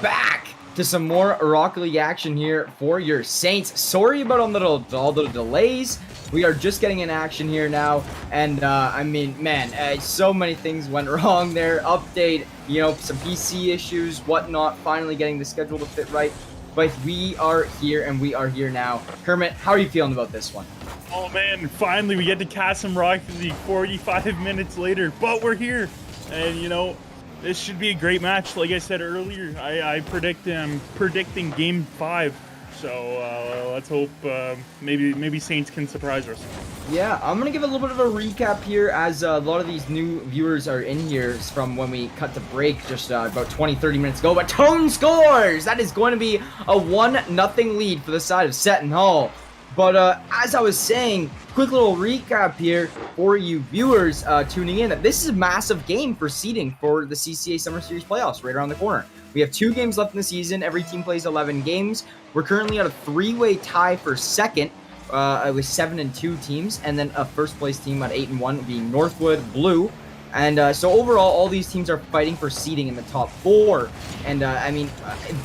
back to some more Rocket League action here for your Saints. Sorry about all the delays. We are just getting in action here now, and I mean, man, so many things went wrong there. Update, some PC issues, whatnot, finally getting the schedule to fit right. But we are here, and we are here now. Kermit, how are you feeling about this one? Oh man, finally we get to cast some Rocket League 45 minutes later, but we're here. And this should be a great match. Like I said earlier, I'm predicting game 5. So let's hope maybe Saints can surprise us. Yeah, I'm gonna give a little bit of a recap here, as a lot of these new viewers are in here from when we cut to break just about 20-30 minutes ago. But Seton scores! That is going to be a 1-0 lead for the side of Seton Hall. But as I was saying, quick little recap here for you viewers tuning in, that this is a massive game for seeding for the CCA Summer Series playoffs right around the corner. We have 2 games left in the season. Every team plays 11 games. We're currently at a 3-way tie for second with 7-2 teams, and then a first place team at 8-1 being Northwood Blue. And so overall, all these teams are fighting for seeding in the top 4. And I mean,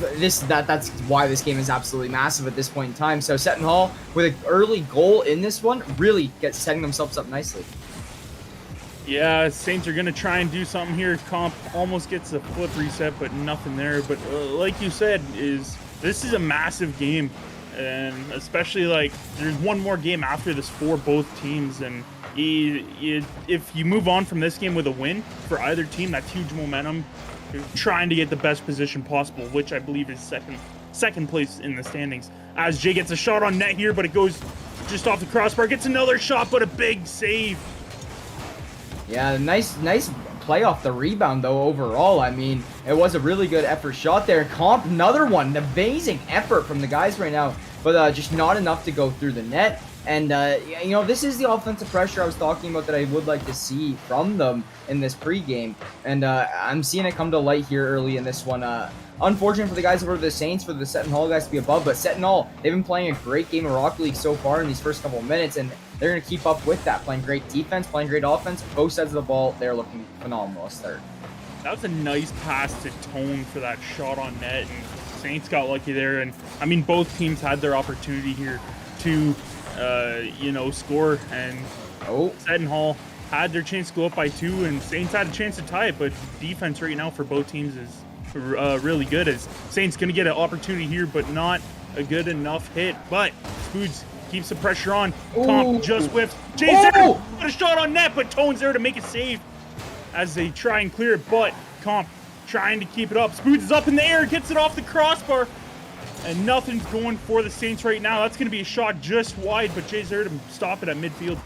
that's why this game is absolutely massive at this point in time. So Seton Hall, with an early goal in this one, really setting themselves up nicely. Yeah, Saints are going to try and do something here. Comp almost gets a flip reset, but nothing there. But like you said, this is a massive game. And especially, there's one more game after this for both teams. And if you move on from this game with a win for either team, that's huge momentum. You're trying to get the best position possible, which I believe is second place in the standings. As Jay gets a shot on net here, but it goes just off the crossbar. Gets another shot, but a big save. Yeah, nice play off the rebound, though, overall. I mean, it was a really good effort shot there. Comp, another one. Amazing effort from the guys right now, but just not enough to go through the net. And, this is the offensive pressure I was talking about that I would like to see from them in this pregame. And I'm seeing it come to light here early in this one. Unfortunate for the guys over the Saints, for the Seton Hall guys to be above, but Seton Hall, they've been playing a great game of Rocket League so far in these first couple of minutes, and they're going to keep up with that, playing great defense, playing great offense. Both sides of the ball, they're looking phenomenal as third. That was a nice pass to Tone for that shot on net, and Saints got lucky there. And I mean, both teams had their opportunity here to score, and Seton Hall had their chance to go up by 2, and Saints had a chance to tie it, but defense right now for both teams is really good, as Saints gonna get an opportunity here, but not a good enough hit. But Spoods keeps the pressure on. Comp just whiffs. Jay's there, put a shot on net, but Tone's there to make a save as they try and clear it. But Comp trying to keep it up. Spoods is up in the air, gets it off the crossbar, and nothing's going for the Saints right now. That's gonna be a shot just wide, but Jay's there to stop it at midfield.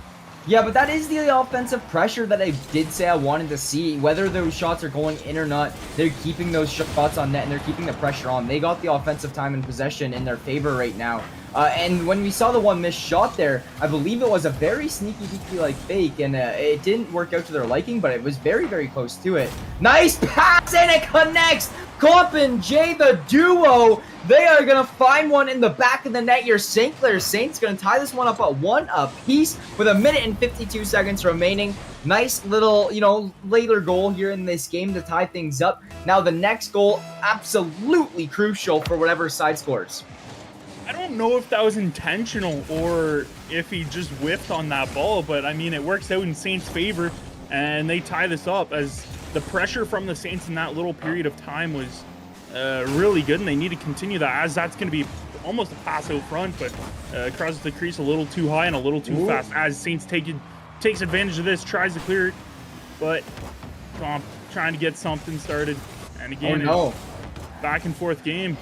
Yeah, but that is the offensive pressure that I did say I wanted to see. Whether those shots are going in or not, they're keeping those shots on net, and they're keeping the pressure on. They got the offensive time and possession in their favor right now. And when we saw the one missed shot there, I believe it was a very sneaky peeky fake, and it didn't work out to their liking, but it was very, very close to it. Nice pass, and it connects! Comp and Jay, the duo, they are going to find one in the back of the net. Your St. Clair Saints going to tie this one up at 1 apiece with 1 minute and 52 seconds remaining. Nice little, later goal here in this game to tie things up. Now the next goal, absolutely crucial for whatever side scores. I don't know if that was intentional or if he just whiffed on that ball, but I mean, it works out in Saints' favor, and they tie this up, as the pressure from the Saints in that little period of time was really good, and they need to continue that, as that's going to be almost a pass out front, but crosses the crease a little too high and a little too fast, as Saints takes advantage of this, tries to clear it, but Comp trying to get something started, and again, back and forth game.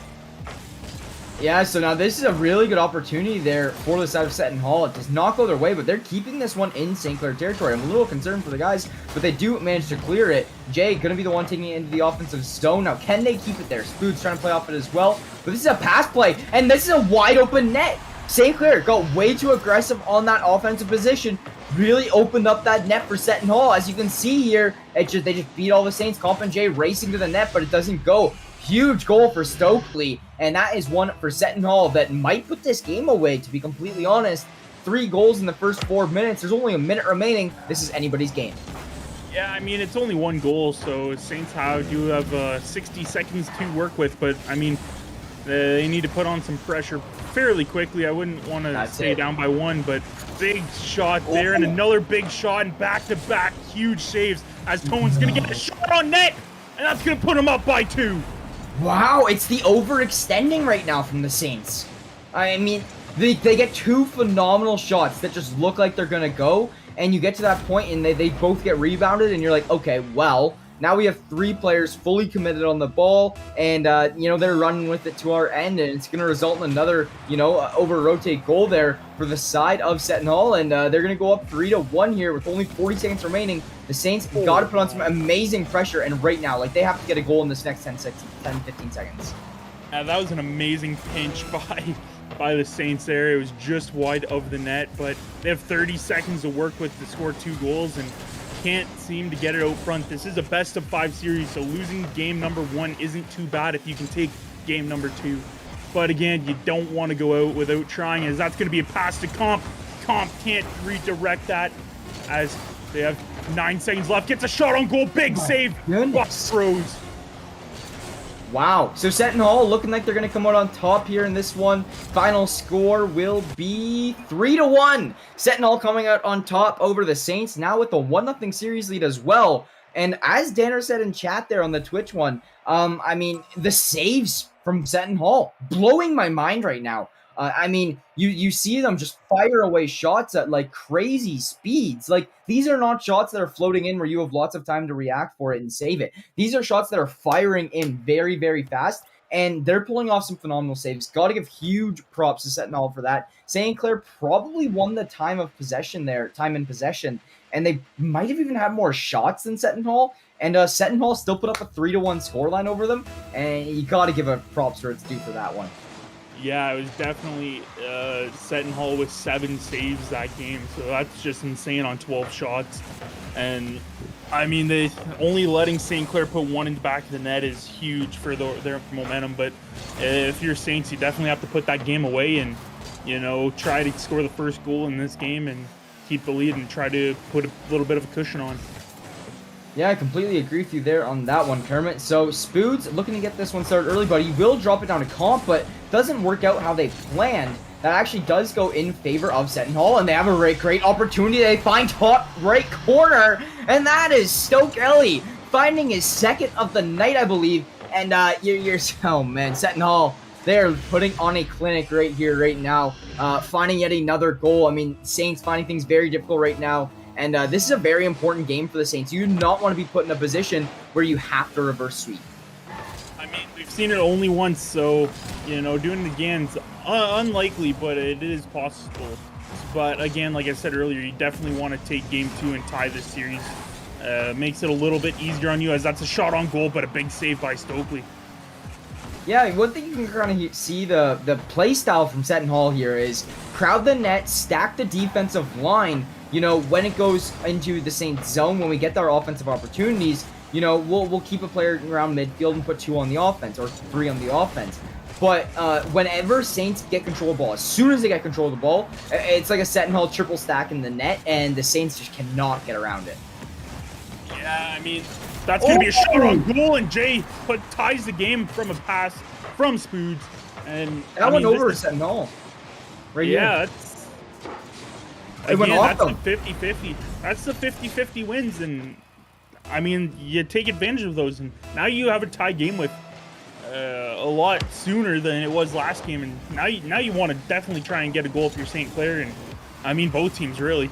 Yeah, so now this is a really good opportunity there for the side of Seton Hall. It does not go their way, but they're keeping this one in St. Clair territory. I'm a little concerned for the guys, but they do manage to clear it. Jay going to be the one taking it into the offensive zone. Now, can they keep it there? Spoods trying to play off it as well, but this is a pass play, and this is a wide open net. St. Clair got way too aggressive on that offensive position, really opened up that net for Seton Hall. As you can see here, they just beat all the Saints. Comp and Jay racing to the net, but it doesn't go. Huge goal for Stokely, and that is one for Seton Hall that might put this game away, to be completely honest. 3 goals in the first 4 minutes. There's only a minute remaining. This is anybody's game. Yeah, I mean, it's only one goal, so Saints do have 60 seconds to work with, but I mean, they need to put on some pressure fairly quickly. I wouldn't want to stay down by one, but big shot there, and another big shot, and back-to-back huge saves as Tone's going to get a shot on net, and that's going to put him up by 2. Wow, it's the overextending right now from the Saints. I mean, they get 2 phenomenal shots that just look like they're going to go, and you get to that point and they both get rebounded, and you're like, okay, well, now we have 3 players fully committed on the ball, and, they're running with it to our end, and it's going to result in another, over-rotate goal there for the side of Seton Hall, and they're going to go up 3-1 here with only 40 seconds remaining. The Saints got to put on some amazing pressure, and right now, they have to get a goal in this next 10-15 seconds. That was an amazing pinch by the Saints there. It was just wide of the net, but they have 30 seconds to work with to score 2 goals, and can't seem to get it out front. This is a best-of-5 series, so losing game number 1 isn't too bad if you can take game number 2. But again, you don't want to go out without trying, as that's going to be a pass to Comp. Comp can't redirect that as they have 9 seconds left. Gets a shot on goal. Big save. Buck throws. Wow. So Seton Hall looking like they're going to come out on top here in this one. Final score will be 3-1. Seton Hall coming out on top over the Saints, now with a 1-0 series lead as well. And as Danner said in chat there on the Twitch one, I mean, the saves from Seton Hall blowing my mind right now. I mean, you see them just fire away shots at like crazy speeds. Like, these are not shots that are floating in where you have lots of time to react for it and save it. These are shots that are firing in very, very fast, and they're pulling off some phenomenal saves. Got to give huge props to Seton Hall for that. St. Clair probably won the time in possession, and they might have even had more shots than Seton Hall. And Seton Hall still put up a 3-1 scoreline over them, and you got to give a props where it's due for that one. Yeah, it was definitely Seton Hall with 7 saves that game, so that's just insane on 12 shots. And I mean, they only letting St. Clair put 1 in the back of the net is huge for their momentum. But if you're Saints, you definitely have to put that game away and try to score the first goal in this game and keep the lead and try to put a little bit of a cushion on. Yeah, I completely agree with you there on that one, Kermit. So, Spoods looking to get this one started early, but he will drop it down to Comp, but doesn't work out how they planned. That actually does go in favor of Seton Hall, and they have a great opportunity. They find top right corner, and that is Stoke Ellie finding his 2nd of the night, I believe. And oh man, Seton Hall, they're putting on a clinic right here, right now, finding yet another goal. I mean, Saints finding things very difficult right now. And this is a very important game for the Saints. You do not want to be put in a position where you have to reverse sweep. I mean, we've seen it only once, so, doing it again is unlikely, but it is possible. But again, like I said earlier, you definitely want to take game 2 and tie this series. Makes it a little bit easier on you, as that's a shot on goal, but a big save by Stokely. Yeah, one thing you can kind of see the play style from Seton Hall here is crowd the net, stack the defensive line. When it goes into the Saints zone, when we get our offensive opportunities, we'll keep a player around midfield and put 2 on the offense or 3 on the offense. But whenever Saints get control of the ball, as soon as they get control of the ball, it's like a Seton Hall triple stack in the net, and the Saints just cannot get around it. Yeah, I mean, that's going to be a shot on goal, and Jay ties the game from a pass from Spoods. And that went over Seton Hall. Right here. Yeah, that's them. the 50-50. That's the 50-50 wins, and I mean, you take advantage of those, and now you have a tie game with a lot sooner than it was last game, and now you want to definitely try and get a goal for your St. Clair, and I mean, both teams really.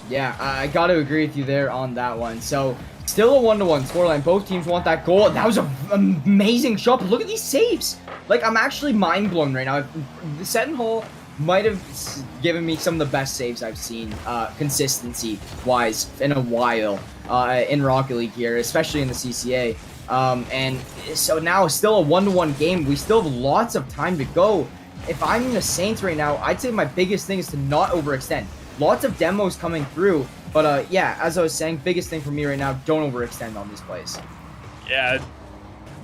Yeah, I got to agree with you there on that one. So, still a 1-1 scoreline. Both teams want that goal. That was an amazing shot, but look at these saves. Like, I'm actually mind blown right now. The Seton Hall might have given me some of the best saves I've seen, consistency-wise, in a while in Rocket League here, especially in the CCA. And so now, still a 1-1 game. We still have lots of time to go. If I'm the Saints right now, I'd say my biggest thing is to not overextend. Lots of demos coming through, but yeah, as I was saying, biggest thing for me right now, don't overextend on these plays. Yeah,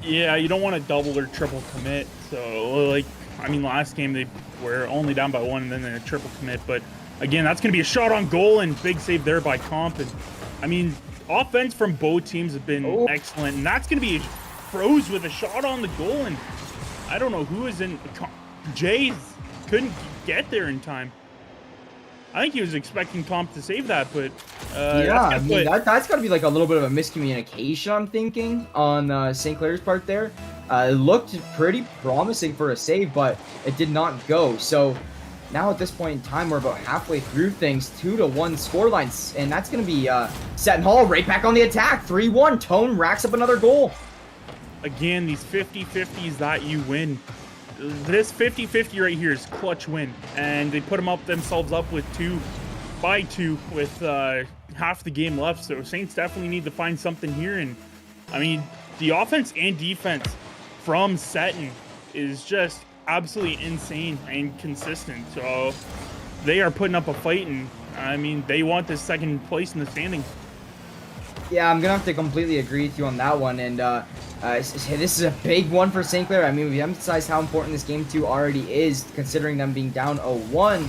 you don't want to double or triple commit. So, like, I mean, last game they were only down by 1 and then a triple commit. But again, that's going to be a shot on goal and big save there by Comp. And I mean, offense from both teams have been Oh. excellent, and that's going to be froze with a shot on the goal, and I don't know who is in. Jays couldn't get there in time. I think he was expecting Comp to save that, but Yeah, I mean, that's got to be like a little bit of a miscommunication, I'm thinking, on St. Clair's part there. It looked pretty promising for a save, but it did not go. So now at this point in time, we're about halfway through things, 2-1 scorelines, and that's going to be Seton Hall right back on the attack, 3-1. Tone racks up another goal. Again, these 50-50s that you win. This 50-50 right here is clutch win, and they put them up themselves up with 2-2 with half the game left. So Saints definitely need to find something here. And I mean, the offense and defense from Seton is just absolutely insane and consistent. So they are putting up a fight, and I mean, they want this second place in the standings. Yeah, I'm gonna have to completely agree with you on that one, and this is a big one for St. Clair. I mean, we emphasized how important this game 2 already is, considering them being down 0-1,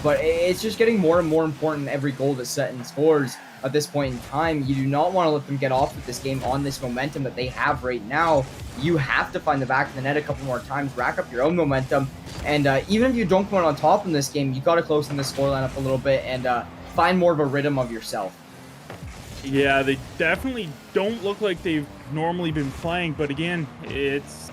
but it's just getting more and more important every goal that Seton scores at this point in time. You do not want to let them get off with this game on this momentum that they have right now. You have to find the back of the net a couple more times, rack up your own momentum, and even if you don't come out on top in this game, you got to close in the scoreline up a little bit and find more of a rhythm of yourself. Yeah, they definitely don't look like they've normally been playing, but again, it's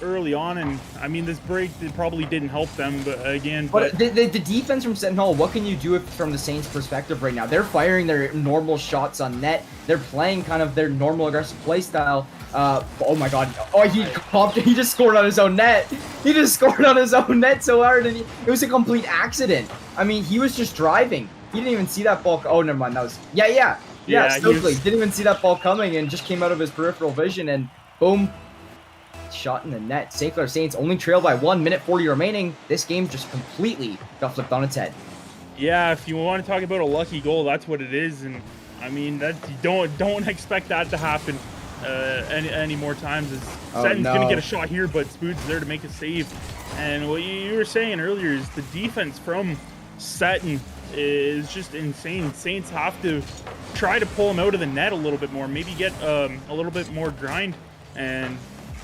early on, and I mean, this break probably didn't help them, but again... But the defense from Seton Hall, what can you do from the Saints' perspective right now? They're firing their normal shots on net. They're playing kind of their normal aggressive play style. Oh my god. Oh, he just scored on his own net. He just scored on his own net so hard, and it was a complete accident. I mean, he was just driving. He didn't even see that ball. Oh, never mind. That was... Yeah, Stokely didn't even see that ball coming and just came out of his peripheral vision, and boom, shot in the net. St. Clair Saints only trail by 1 minute 40 remaining. This game just completely got flipped on its head. Yeah, if you want to talk about a lucky goal, that's what it is, and I mean, that don't expect that to happen any more times. Seton's gonna get a shot here, but Spood's there to make a save. And what you were saying earlier is the defense from Seton is just insane. Saints have to try to pull him out of the net a little bit more, maybe get a little bit more grind and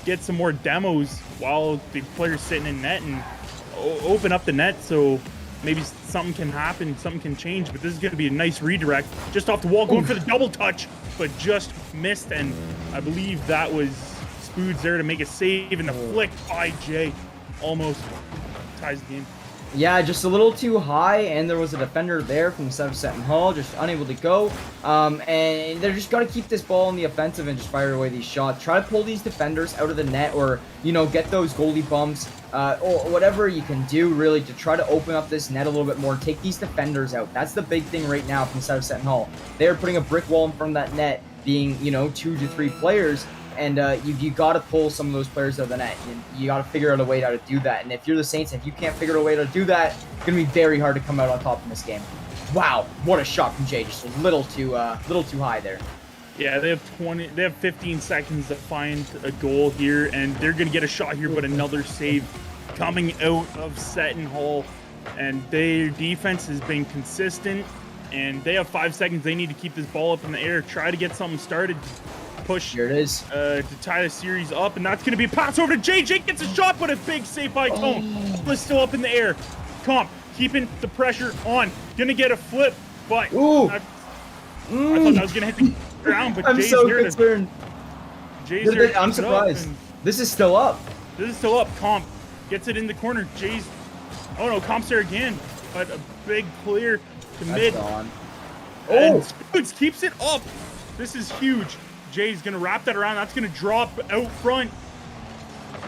get some more demos while the player's sitting in net, and open up the net so maybe something can happen, something can change. But this is going to be a nice redirect just off the wall, going for the double touch, but just missed, and I believe that was Spoods there to make a save, and the flick by Jay almost ties the game. Yeah, just a little too high, and there was a defender there from Seton Hall, just unable to go. And they're just got to keep this ball in the offensive and just fire away these shots. Try to pull these defenders out of the net, or, you know, get those goalie bumps, or whatever you can do, really, to try to open up this net a little bit more. Take these defenders out. That's the big thing right now from Seton Hall. They're putting a brick wall in front of that net, being, you know, 2 to 3 players. And you got to pull some of those players out of the net. You got to figure out a way how to do that. And if you're the Saints, if you can't figure out a way to do that, it's going to be very hard to come out on top in this game. Wow, what a shot from Jay. Just a little too high there. Yeah, they have 15 seconds to find a goal here, and they're going to get a shot here, but another save coming out of Seton Hall. And their defense has been consistent, and they have 5 seconds. They need to keep this ball up in the air, try to get something started. Push here it is to tie the series up, and that's going to be a pass over to Jay. Jay gets a shot, but a big save by Tone. It's still up in the air. Comp keeping the pressure on. Going to get a flip, but I thought that was going to hit the ground, but Jay's so here concerned. Jay's here. I'm surprised. This is still up. This is still up. Comp gets it in the corner. Jay's... Oh, no, Comp's there again, but a big clear to mid. Gone. And Spoods keeps it up. This is huge. Jay's going to wrap that around. That's going to drop out front.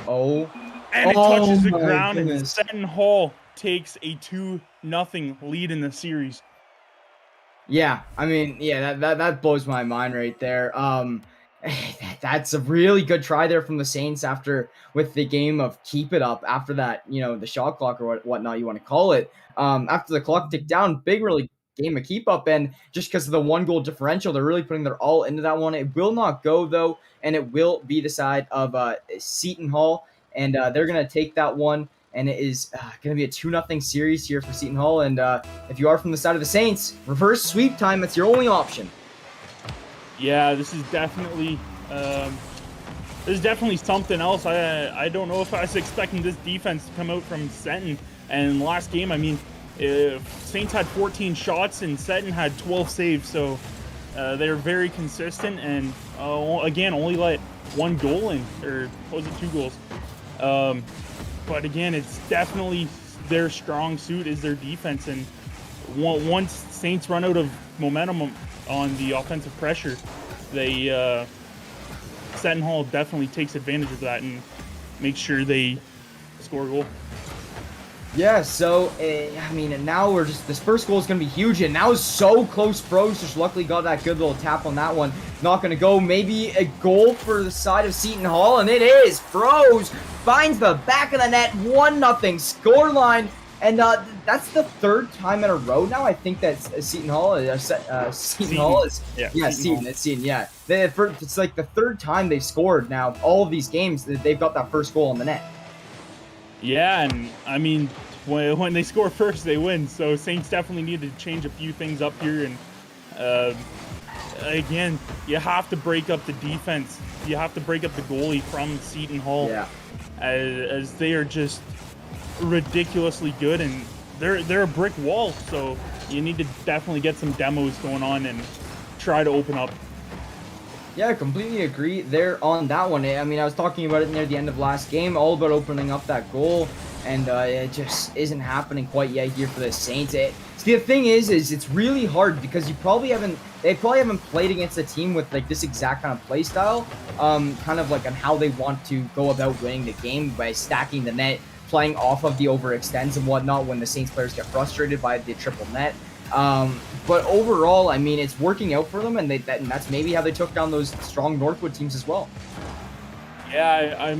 And it touches the ground, goodness. and Seton Hall takes a 2-0 lead in the series. Yeah, I mean, yeah, that blows my mind right there. That's a really good try there from the Saints with the game of keep it up after that, you know, the shot clock or whatnot you want to call it. After the clock ticked down, really game of keep up, and just because of the 1-goal differential, they're really putting their all into that one. It will not go though, and it will be the side of Seton Hall, and they're gonna take that one, and it is gonna be a 2-0 series here for Seton Hall. And if you are from the side of the Saints, reverse sweep time. That's your only option. Yeah, this is definitely something else. I don't know if I was expecting this defense to come out from Seton. And last game, I mean, Saints had 14 shots and Seton had 12 saves, so they're very consistent. And again, only let one goal in, or was it 2 goals? But again, it's definitely their strong suit is their defense. And once Saints run out of momentum on the offensive pressure, they Seton Hall definitely takes advantage of that and makes sure they score a goal. Yeah, so, I mean, and now we're just, this first goal is going to be huge, and that was so close. Froze just luckily got that good little tap on that one. Not going to go. Maybe a goal for the side of Seton Hall, and it is. Froze finds the back of the net, 1-0 scoreline, and that's the 3rd time in a row now, I think, that Seton Hall is, Seton, yeah. It's like the 3rd time they've scored now. All of these games, they've got that first goal on the net. Yeah, and I mean, when they score first, they win. So Saints definitely need to change a few things up here. And again, you have to break up the defense. You have to break up the goalie from Seton Hall, as they are just ridiculously good, and they're a brick wall. So you need to definitely get some demos going on and try to open up. Yeah, I completely agree there on that one. I mean, I was talking about it near the end of last game, all about opening up that goal, and it just isn't happening quite yet here for the Saints. See, the thing is it's really hard because they probably haven't played against a team with like this exact kind of play style, kind of like on how they want to go about winning the game by stacking the net, playing off of the overextends and whatnot when the Saints players get frustrated by the triple net. But overall, I mean, it's working out for them, and that's maybe how they took down those strong Northwood teams as well. Yeah,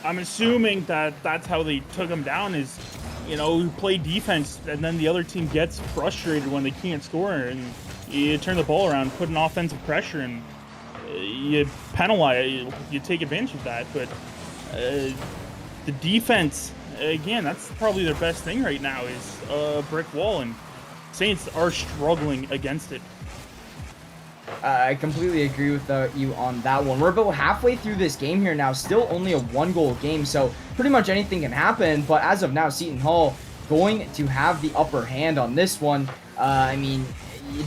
I'm assuming that that's how they took them down, is, you know, play defense, and then the other team gets frustrated when they can't score, and you turn the ball around, put an offensive pressure, and you penalize, you take advantage of that. But the defense, again, that's probably their best thing right now, is a brick wall, and Saints are struggling against it. I completely agree with you on that one. We're about halfway through this game here now, still only a 1-goal game, so pretty much anything can happen. But as of now, Seton Hall going to have the upper hand on this one. I mean,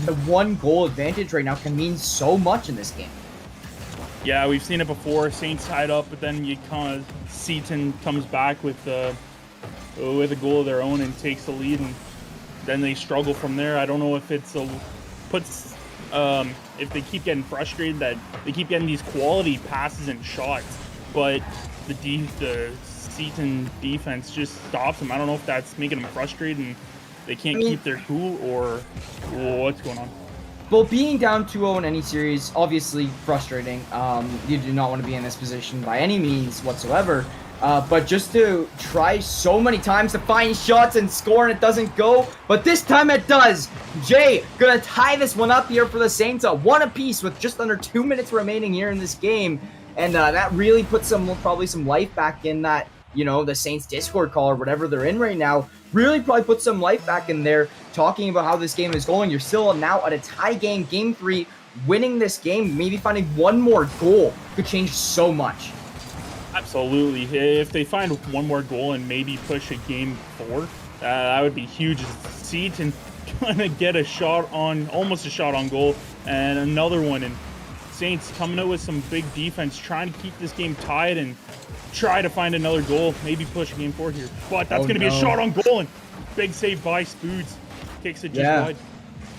the 1-goal advantage right now can mean so much in this game. Yeah, we've seen it before. Saints tied up, but then Seton comes back with a goal of their own and takes the lead, and then they struggle from there. I don't know if if they keep getting frustrated that they keep getting these quality passes and shots, but the Seton defense just stops them. I don't know if that's making them frustrated and they can't keep their cool, or what's going on. Well, being down 2-0 in any series, obviously frustrating. You do not want to be in this position by any means whatsoever. But just to try so many times to find shots and score, and it doesn't go. But this time it does. Jay gonna tie this one up here for the Saints. 1 apiece with just under 2 minutes remaining here in this game. And that really puts probably some life back in that, you know, the Saints Discord call or whatever they're in right now. Really probably put some life back in there, talking about how this game is going. You're still now at a tie game, game 3. Winning this game, maybe finding 1 more goal could change so much. Absolutely. If they find 1 more goal and maybe push a game 4, that would be huge. Seton gonna get almost a shot on goal, and another one. And Saints coming out with some big defense, trying to keep this game tied and try to find another goal, maybe push a game 4 here. But that's going to be a shot on goal, and big save by Spoods. Kicks it just wide.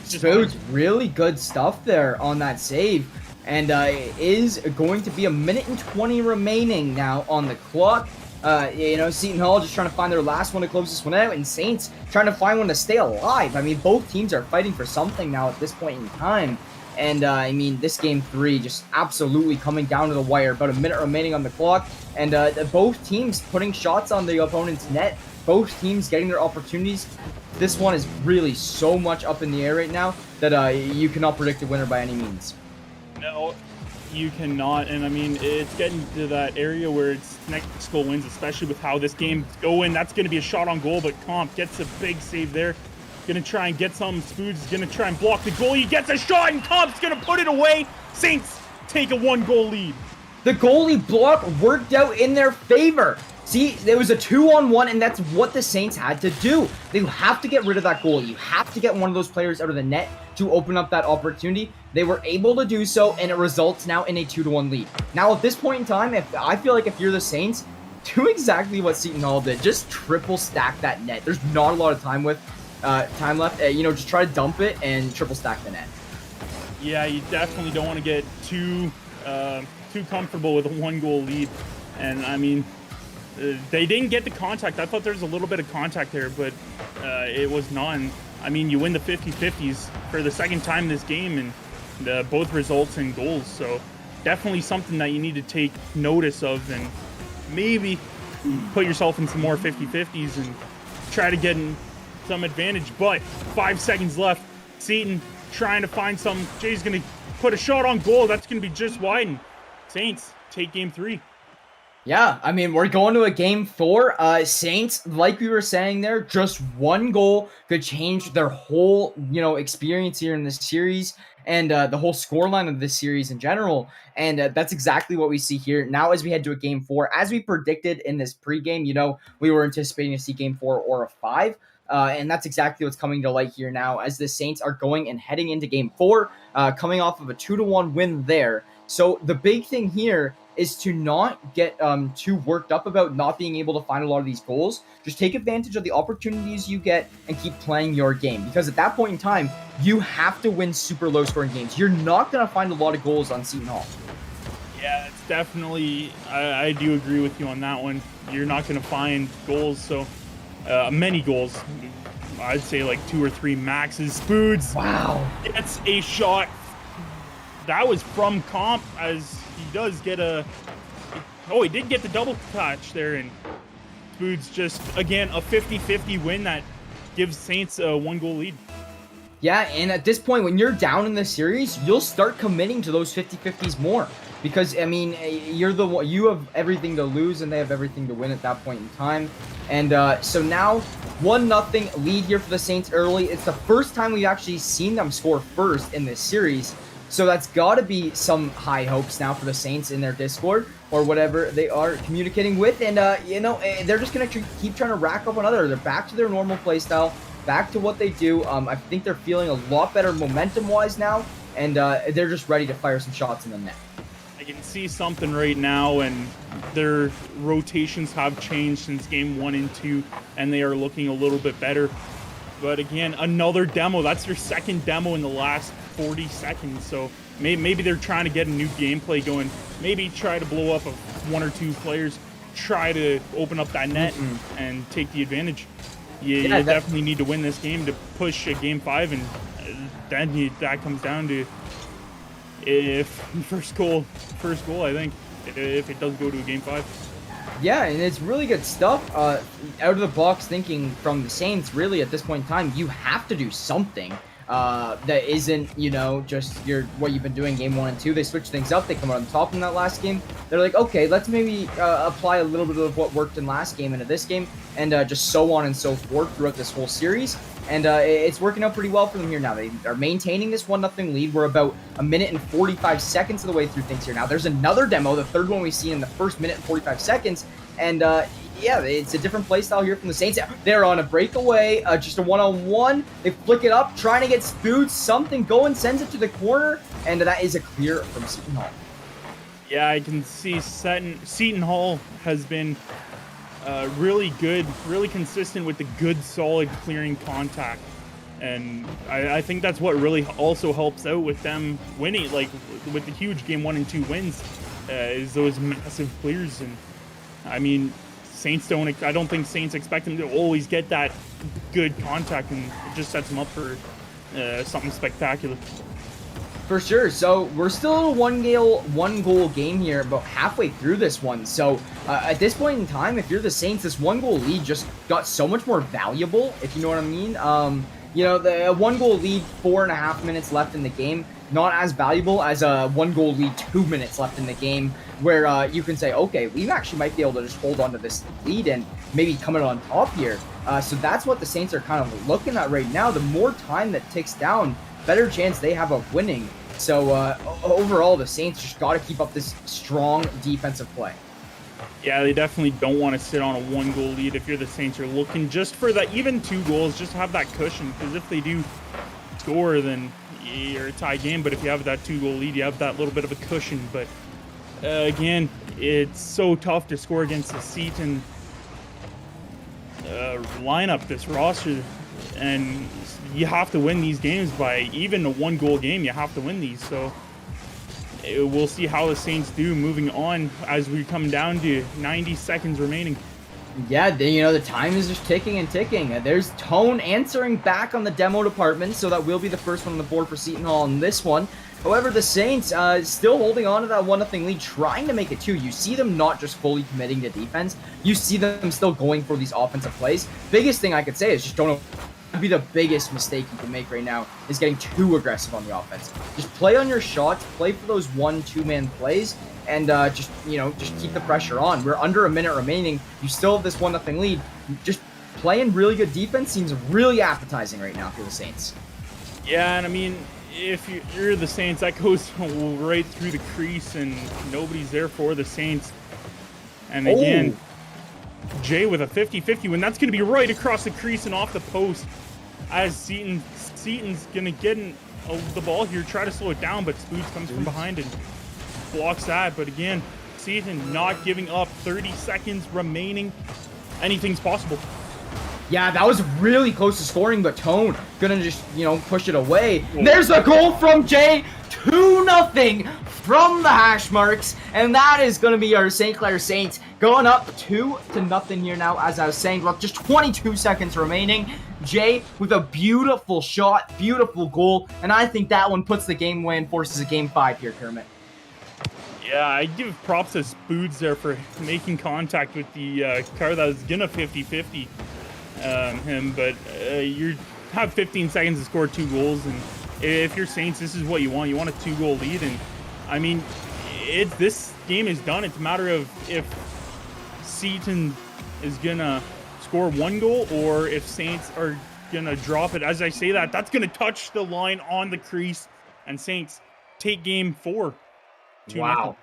Spoods, really good stuff there on that save. And it is going to be 1:20 minutes remaining now on the clock. You know, Seton Hall just trying to find their last one to close this one out, and Saints trying to find one to stay alive. I mean, both teams are fighting for something now at this point in time. And, I mean, this game 3 just absolutely coming down to the wire. About 1 minute remaining on the clock. And both teams putting shots on the opponent's net. Both teams getting their opportunities. This one is really so much up in the air right now that you cannot predict the winner by any means. No, you cannot. And, I mean, it's getting to that area where it's next goal wins, especially with how this game's going. That's going to be a shot on goal, but Comp gets a big save there. gonna try and get some. Spoods is gonna try and block the goal. He gets a shot, and Comp's gonna put it away. Saints take a 1-goal lead. The goalie block worked out in their favor. See, there was a 2-on-1, and that's what the Saints had to do. They have to get rid of that goalie. You have to get one of those players out of the net to open up that opportunity. They were able to do so, and it results now in a 2-1 lead. Now, at this point in time, I feel like if you're the Saints, do exactly what Seton Hall did. Just triple stack that net. There's not a lot of time left. Just try to dump it and triple stack the net. Yeah, you definitely don't want to get too comfortable with a 1-goal lead. And I mean, they didn't get the contact. I thought there was a little bit of contact there, but it was none. I mean, you win the 50-50s for the second time this game, and both results in goals. So definitely something that you need to take notice of, and maybe put yourself in some more 50-50s and try to get in some advantage. But 5 seconds left. Seton trying to find some. Jay's going to put a shot on goal. That's going to be just wide. And Saints take game 3. Yeah, I mean, we're going to a game 4. Saints, like we were saying there, just 1 goal could change their whole, experience here in this series and the whole scoreline of this series in general. And that's exactly what we see here. Now, as we head to a game 4, as we predicted in this pregame, we were anticipating to see game 4 or a 5. And that's exactly what's coming to light here now, as the Saints are going and heading into game 4, coming off of a 2-1 win there. So the big thing here is to not get too worked up about not being able to find a lot of these goals. Just take advantage of the opportunities you get and keep playing your game. Because at that point in time, you have to win super low-scoring games. You're not going to find a lot of goals on Seton Hall. Yeah, it's definitely, I do agree with you on that one. You're not going to find goals, so many goals. I'd say like 2 or 3 maxes. Spoods. Wow. Gets a shot. That was from Comp, as he does get he did get the double touch there, and Spoods just, again, a 50-50 win that gives Saints a 1-goal lead. Yeah, and at this point, when you're down in the series, you'll start committing to those 50-50s more. Because, I mean, you have everything to lose, and they have everything to win at that point in time. And so now, 1-0 lead here for the Saints early. It's the first time we've actually seen them score first in this series. So that's got to be some high hopes now for the Saints in their Discord or whatever they are communicating with. And, they're just going to keep trying to rack up another. They're back to their normal play style, back to what they do. I think they're feeling a lot better momentum-wise now, and they're just ready to fire some shots in the net. I can see something right now, and their rotations have changed since game 1 and 2, and they are looking a little bit better. But again, another demo. That's their second demo in the last 40 seconds. So maybe they're trying to get a new gameplay going. Maybe try to blow up 1 or 2 players. Try to open up that net and take the advantage. You definitely need to win this game to push a game 5, and then that comes down to if first goal, I think, if it does go to a game 5. Yeah, and it's really good stuff. Out of the box thinking from the Saints, really, at this point in time, you have to do something that isn't, just what you've been doing game 1 and 2. They switch things up. They come out on top in that last game. They're like, okay, let's maybe apply a little bit of what worked in last game into this game, and just so on and so forth throughout this whole series. And it's working out pretty well for them here now. They are maintaining this 1-0 lead. We're about 1 minute and 45 seconds of the way through things here now. There's another demo, the third one we've seen in the first minute and 45 seconds. And it's a different play style here from the Saints. They're on a breakaway, just a 1-on-1. They flick it up, trying to get Spoods something going, sends it to the corner, and that is a clear from Seton Hall. Yeah, I can see Seton Hall has been really good, really consistent with the good, solid clearing contact. And I think that's what really also helps out with them winning, like with the huge game 1 and 2 wins, is those massive clears. And I mean, I don't think Saints expect them to always get that good contact, and it just sets them up for something spectacular. For sure. So we're still in a 1-goal game here, about halfway through this one. So at this point in time, if you're the Saints, this 1-goal lead just got so much more valuable, if you know what I mean. The 1-goal lead, 4.5 minutes left in the game, not as valuable as a 1-goal lead, 2 minutes left in the game. where you can say, okay, we actually might be able to just hold on to this lead and maybe come out on top here. So that's what the Saints are kind of looking at right now. The more time that ticks down, better chance they have of winning. So overall, the Saints just got to keep up this strong defensive play. Yeah, they definitely don't want to sit on a 1-goal lead. If you're the Saints, you're looking just for that, even 2 goals, just have that cushion. Because if they do score, then you're a tie game. But if you have that 2-goal lead, you have that little bit of a cushion. But again, it's so tough to score against the Seton lineup, this roster. And you have to win these games by even a 1-goal game. You have to win these. So we'll see how the Saints do moving on as we come down to 90 seconds remaining. Yeah, the time is just ticking and ticking. There's Tone answering back on the demo department, so that will be the first one on the board for Seton Hall in this one. However, the Saints still holding on to that 1-0 lead, trying to make it 2. You see them not just fully committing to defense. You see them still going for these offensive plays. Biggest thing I could say is just don't be the biggest mistake you can make right now is getting too aggressive on the offense. Just play on your shots, play for those 1-2-man plays, and just keep the pressure on. We're under a minute remaining. You still have this 1-0 lead. Just playing really good defense seems really appetizing right now for the Saints. Yeah, and I mean, if you're the Saints, that goes right through the crease, and nobody's there for the Saints. And again, Jay with a 50-50 when that's going to be right across the crease and off the post. As Seton's going to get the ball here, try to slow it down, but Spoods comes from behind and blocks that. But again, Seton not giving up. 30 seconds remaining. Anything's possible. Yeah, that was really close to scoring, but Tone gonna just, push it away. There's a goal from Jay. 2-0 from the hash marks, and that is going to be our St. Clair Saints going up 2-0 here now. As I was saying, look, just 22 seconds remaining. Jay with a beautiful shot, beautiful goal, and I think that one puts the game away and forces a game 5 here, Kermit. Yeah, I give props to Spoods there for making contact with the car that was gonna 50-50 him, but you have 15 seconds to score 2 goals, and if you're Saints, this is what you want. You want a 2-goal lead, and I mean, this game is done. It's a matter of if Seton is gonna score 1 goal or if Saints are gonna drop it. As I say that, that's gonna touch the line on the crease, and Saints take game 4. Wow.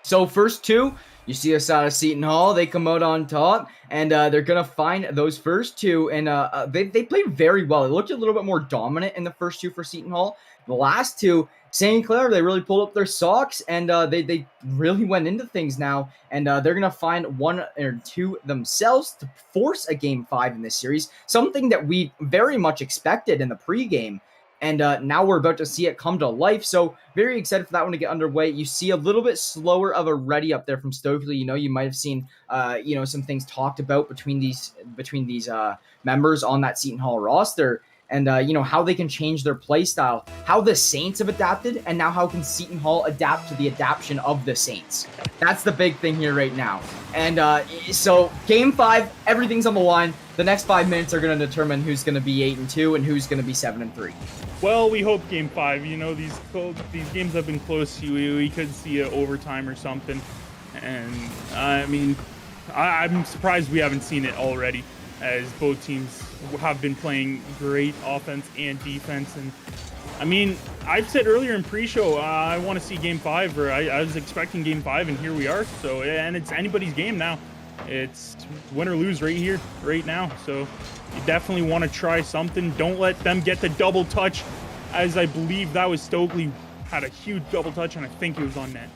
So first 2, you see us out of Seton Hall. They come out on top, and they're going to find those first 2, and they played very well. It looked a little bit more dominant in the first 2 for Seton Hall. The last 2, St. Clair, they really pulled up their socks, and they really went into things now, and they're going to find 1 or 2 themselves to force a game 5 in this series, something that we very much expected in the pregame. And now we're about to see it come to life. So very excited for that one to get underway. You see a little bit slower of a ready up there from Stokely. You might have seen, some things talked about between these members on that Seton Hall roster. And, how they can change their play style, how the Saints have adapted, and now how can Seton Hall adapt to the adaptation of the Saints. That's the big thing here right now. And so game 5, everything's on the line. The next 5 minutes are going to determine who's going to be 8-2 and who's going to be 7-3. Well, we hope game 5. These games have been close. We could see an overtime or something. And I mean, I'm surprised we haven't seen it already, as both teams have been playing great offense and defense. And I mean, I've said earlier in pre-show, I want to see game 5, or I was expecting game 5, and here we are. So, and it's anybody's game now. It's win or lose right here, right now. So you definitely want to try something. Don't let them get the double touch, as I believe that was Stokely had a huge double touch, and I think it was on net.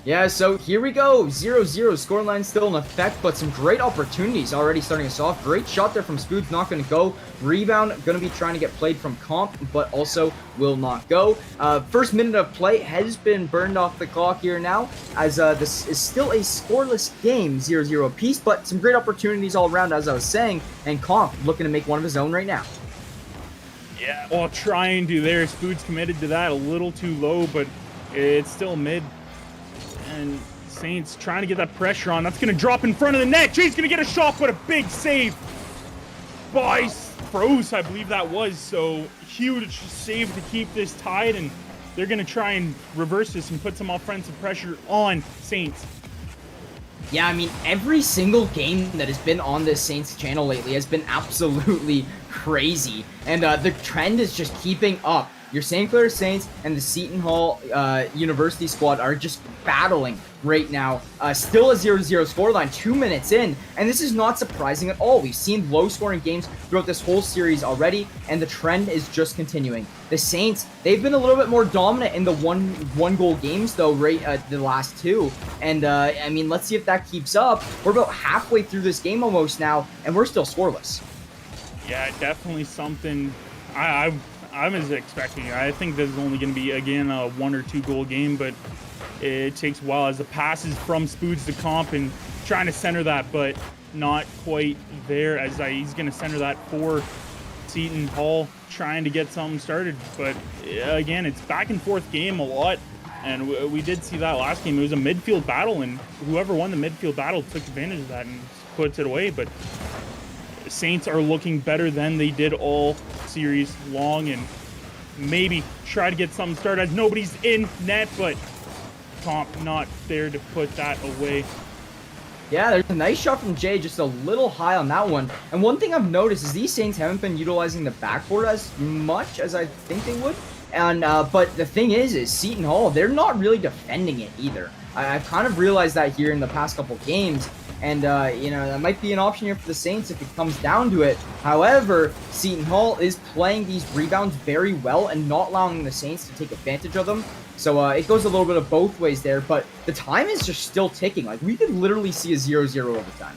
Yeah, so here we go. 0-0. Scoreline still in effect, but some great opportunities already starting us off. Great shot there from Spoods, not going to go. Rebound, going to be trying to get played from Comp, but also will not go. First minute of play has been burned off the clock here now, as this is still a scoreless game, 0-0 apiece, but some great opportunities all around, as I was saying, and Comp looking to make one of his own right now. Yeah, well, trying to there. Spoods committed to that a little too low, but it's still mid. And Saints trying to get that pressure on. That's going to drop in front of the net. Jay's going to get a shot, but a big save by Froze, I believe that was. So huge save to keep this tied. And they're going to try and reverse this and put some offensive pressure on Saints. Yeah, I mean, every single game that has been on this Saints channel lately has been absolutely crazy. And the trend is just keeping up. Your St. Clair Saints and the Seton Hall University squad are just battling right now. Still a 0-0 scoreline 2 minutes in, and this is not surprising at all. We've seen low-scoring games throughout this whole series already, and the trend is just continuing. The Saints, they've been a little bit more dominant in the one-goal games, though, right the last two. And, I mean, let's see if that keeps up. We're about halfway through this game almost now, and we're still scoreless. Yeah, definitely something I'm as expecting. I think this is only going to be, again, a 1 or 2 goal game, but it takes a while as the passes from Spoods to Comp and trying to center that, but not quite there as he's going to center that for Seton Hall, trying to get something started. But again, it's back and forth game a lot, and we did see that last game. It was a midfield battle, and whoever won the midfield battle took advantage of that and puts it away. But Saints are looking better than they did all series long, and maybe try to get something started as nobody's in net, but Comp not there to put that away. Yeah, there's a nice shot from Jay, just a little high on that one. And one thing I've noticed is these Saints haven't been utilizing the backboard as much as I think they would. And but the thing is Seton Hall, they're not really defending it either. I've kind of realized that here in the past couple games. And, you know, that might be an option here for the Saints if it comes down to it. However, Seton Hall is playing these rebounds very well and not allowing the Saints to take advantage of them. So it goes a little bit of both ways there, but the time is just still ticking. Like, we could literally see a 0-0 overtime.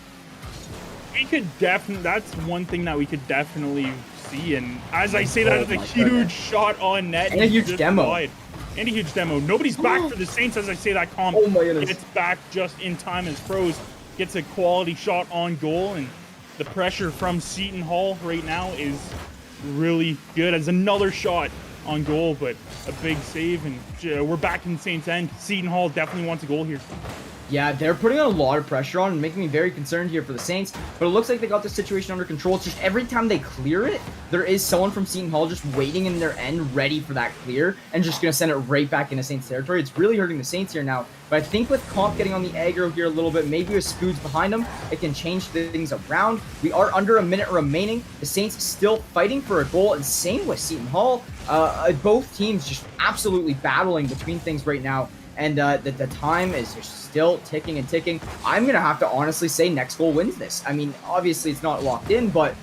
We could definitely, that's one thing that we could definitely see. And as I say that, it's a huge shot on net. And a huge demo. Wide. And a huge demo. Nobody's back for the Saints as I say that. Comp gets back just in time as Froze gets a quality shot on goal, and the pressure from Seton Hall right now is really good as another shot on goal, but a big save, and we're back in Saints end. Seton Hall definitely wants a goal here. Yeah, they're putting a lot of pressure on and making me very concerned here for the Saints, but it looks like they got the situation under control. It's just every time they clear it, there is someone from Seton Hall just waiting in their end ready for that clear and just going to send it right back into Saints territory. It's really hurting the Saints here now, but I think with Comp getting on the aggro here a little bit, maybe with Spoods behind him, it can change things around. We are under a minute remaining. The Saints still fighting for a goal, and same with Seton Hall. Both teams just absolutely battling between things right now. And the time is just still ticking and ticking. I'm going to have to honestly say next goal wins this. I mean, obviously it's not locked in, but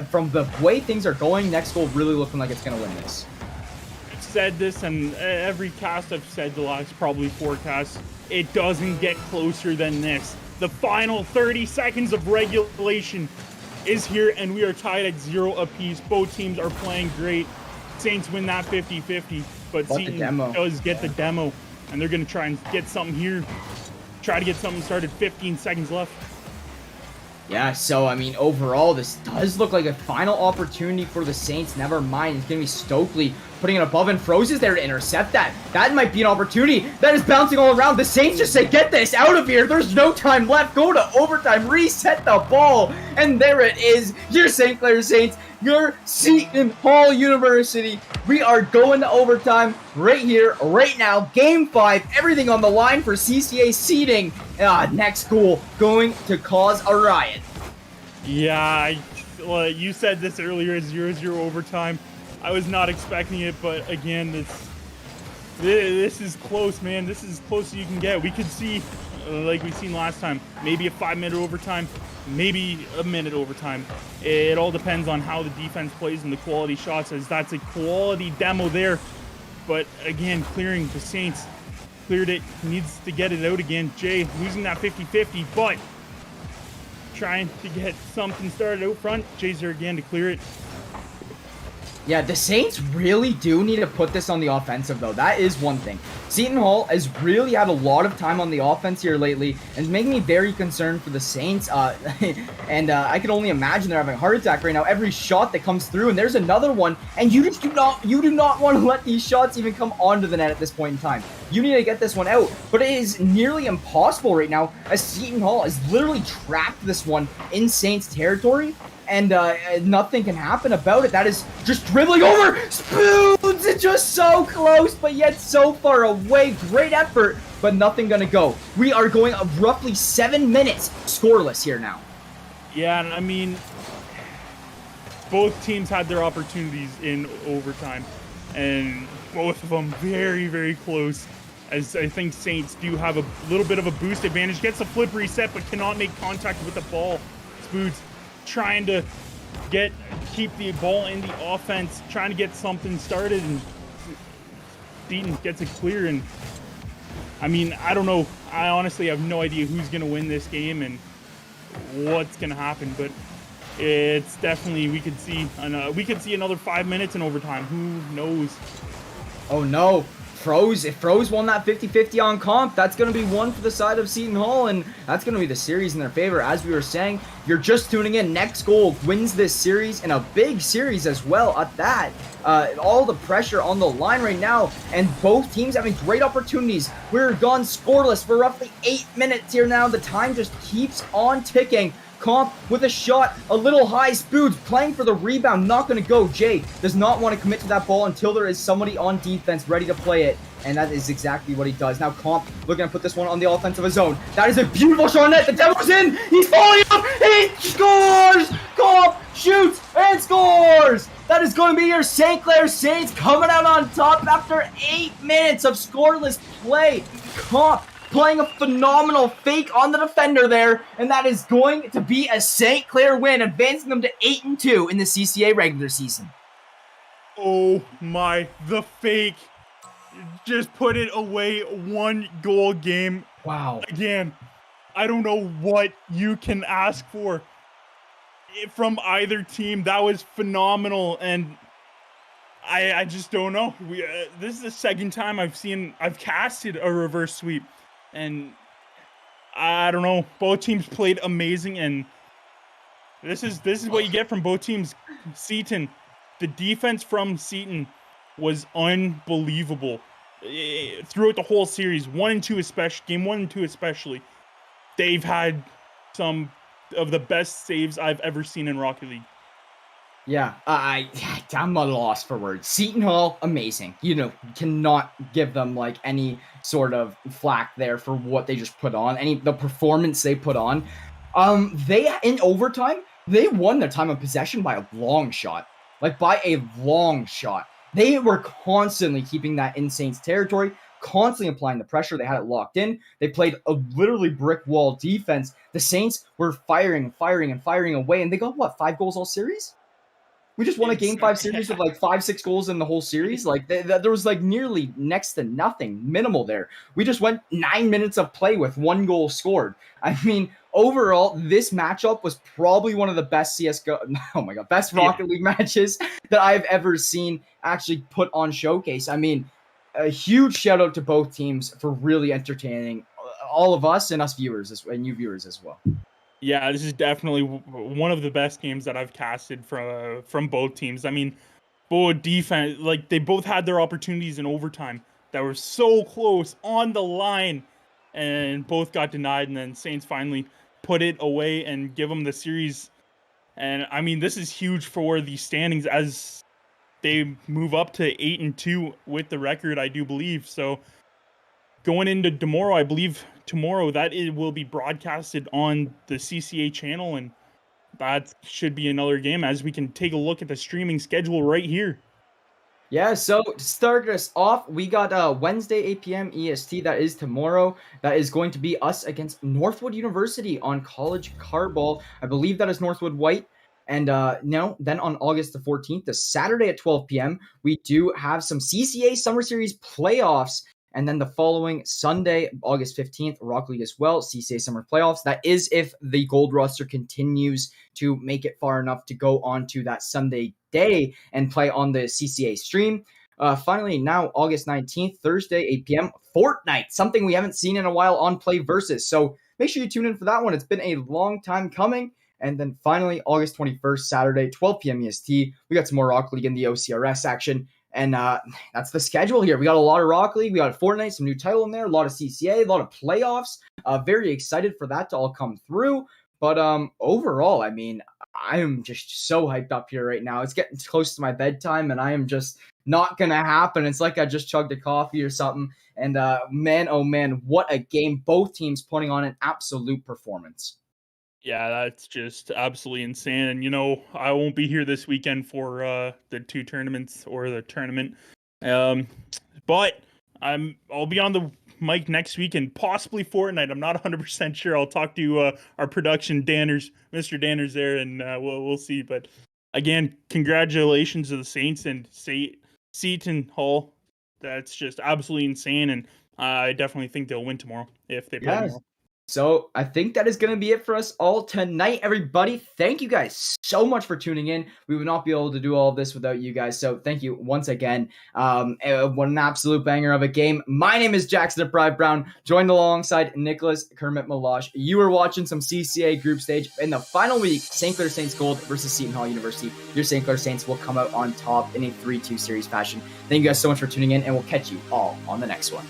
from the way things are going, next goal really looking like it's going to win this. I've said this, and every cast I've said the last probably 4 casts, it doesn't get closer than this. The final 30 seconds of regulation is here, and we are tied at 0 apiece. Both teams are playing great. Saints win that 50-50, but Seton does get the demo. And they're going to try and get something here. Try to get something started. 15 seconds left. Yeah, so, I mean, overall, this does look like a final opportunity for the Saints. Never mind. It's going to be Stokely putting it above, and Froze is there to intercept that. That might be an opportunity. That is bouncing all around. The Saints just say, get this out of here. There's no time left. Go to overtime. Reset the ball. And there it is. Your St. Clair Saints. Your Seton Hall University. We are going to overtime right here, right now. Game 5. Everything on the line for CCA seeding. Next goal going to cause a riot. Yeah, you said this earlier, 0-0 overtime. I was not expecting it, but again, this is close, man. This is as close as you can get. We could see, like we've seen last time, maybe a 5-minute overtime, maybe a minute overtime. It all depends on how the defense plays and the quality shots, as that's a quality demo there. But again, clearing the Saints, cleared it, needs to get it out again. Jay losing that 50-50, but trying to get something started out front. Jay's there again to clear it. Yeah, the Saints really do need to put this on the offensive, though. That is one thing. Seton Hall has really had a lot of time on the offense here lately, and it's making me very concerned for the Saints. And I can only imagine they're having a heart attack right now. Every shot that comes through, and there's another one, and you do not want to let these shots even come onto the net at this point in time. You need to get this one out, but it is nearly impossible right now, as Seton Hall has literally trapped this one in Saints territory. and nothing can happen about it. That is just dribbling over. Spoons! It's just so close, but yet so far away. Great effort, but nothing gonna go. We are going roughly 7 minutes scoreless here now. Yeah, and I mean, both teams had their opportunities in overtime, and both of them very, very close. As I think Saints do have a little bit of a boost advantage. Gets a flip reset, but cannot make contact with the ball. Spoods trying to keep the ball in the offense, trying to get something started, and Seton gets it clear. And I mean, I don't know. I honestly have no idea who's gonna win this game and what's gonna happen, but it's definitely we could see another 5 minutes in overtime. Who knows? Oh no. If Froze won that 50-50 on comp, that's going to be one for the side of Seton Hall, and that's going to be the series in their favor. As we were saying, you're just tuning in. Next goal wins this series, and a big series as well at that. All the pressure on the line right now, and both teams having great opportunities. We're gone scoreless for roughly 8 minutes here now. The time just keeps on ticking. Comp with a shot, a little high. Spoods playing for the rebound, not going to go. Jay does not want to commit to that ball until there is somebody on defense ready to play it, and that is exactly what he does. Now Comp looking to put this one on the offensive zone. That is a beautiful shot net. The Devil's in. He's falling up. He scores. Comp shoots and scores. That is going to be your St. Clair Saints coming out on top after 8 minutes of scoreless play. Comp playing a phenomenal fake on the defender there, and that is going to be a St. Clair win, advancing them to 8-2 in the CCA regular season. Oh my, the fake just put it away. 1 goal game. Wow. Again, I don't know what you can ask for from either team. That was phenomenal, and I just don't know. This is the second time I've casted a reverse sweep. And I don't know. Both teams played amazing, and this is what you get from both teams. Seton, the defense from Seton was unbelievable throughout the whole series. 1 and 2 especially, game 1 and 2 especially. They've had some of the best saves I've ever seen in Rocket League. Yeah, I'm at a loss for words. Seton Hall, amazing. You know, cannot give them like any sort of flack there for what they just put on, the performance they put on. They in overtime, they won their time of possession by a long shot. Like by a long shot. They were constantly keeping that in Saints territory, constantly applying the pressure. They had it locked in. They played a literally brick wall defense. The Saints were firing away, and they got what, 5 goals all series? We just won a Game 5 series of like 5-6 goals in the whole series. Like there was like nearly next to nothing, minimal there. We just went 9 minutes of play with 1 goal scored. I mean, overall, this matchup was probably one of the best CS:GO, oh my god, best Rocket League matches that I've ever seen actually put on Showcase. I mean, a huge shout out to both teams for really entertaining all of us and us viewers and you viewers as well. Yeah, this is definitely one of the best games that I've casted from both teams. I mean, both defense, like they both had their opportunities in overtime that were so close on the line, and both got denied. And then Saints finally put it away and give them the series. And I mean, this is huge for the standings as they move up to 8-2 with the record, I do believe. So going into tomorrow, I believe tomorrow that it will be broadcasted on the CCA channel, and that should be another game as we can take a look at the streaming schedule right here. Yeah, so to start us off, we got Wednesday 8 p.m. EST. That is tomorrow. That is going to be us against Northwood University on College Carball. I believe that is Northwood White. And then on August the 14th, the Saturday at 12 p.m., we do have some CCA Summer Series playoffs. And then the following Sunday, August 15th, Rock League as well, CCA Summer Playoffs. That is if the gold roster continues to make it far enough to go on to that Sunday day and play on the CCA stream. Finally, now August 19th, Thursday, 8 p.m., Fortnite, something we haven't seen in a while on Play Versus. So make sure you tune in for that one. It's been a long time coming. And then finally, August 21st, Saturday, 12 p.m. EST, we got some more Rock League in the OCRS action. And that's the schedule here. We got a lot of Rock League. We got Fortnite, some new title in there, a lot of CCA, a lot of playoffs. Very excited for that to all come through. But overall, I mean, I am just so hyped up here right now. It's getting close to my bedtime, and I am just not gonna happen. It's like I just chugged a coffee or something. And man, oh man, what a game! Both teams putting on an absolute performance. Yeah, that's just absolutely insane. And I won't be here this weekend for the two tournaments or the tournament. But I'll be on the mic next week and possibly Fortnite. I'm not 100% sure. I'll talk to our production Danners, Mr. Danners there, and we'll see. But again, congratulations to the Saints and Seton Hall. That's just absolutely insane, and I definitely think they'll win tomorrow if they play tomorrow. So I think that is going to be it for us all tonight, everybody. Thank you guys so much for tuning in. We would not be able to do all of this without you guys. So thank you once again. What an absolute banger of a game. My name is Jackson Deprived Brown, joined alongside Nicholas Kermit Malash. You are watching some CCA group stage. In the final week, St. Clair Saints Gold versus Seton Hall University. Your St. Clair Saints will come out on top in a 3-2 series fashion. Thank you guys so much for tuning in, and we'll catch you all on the next one.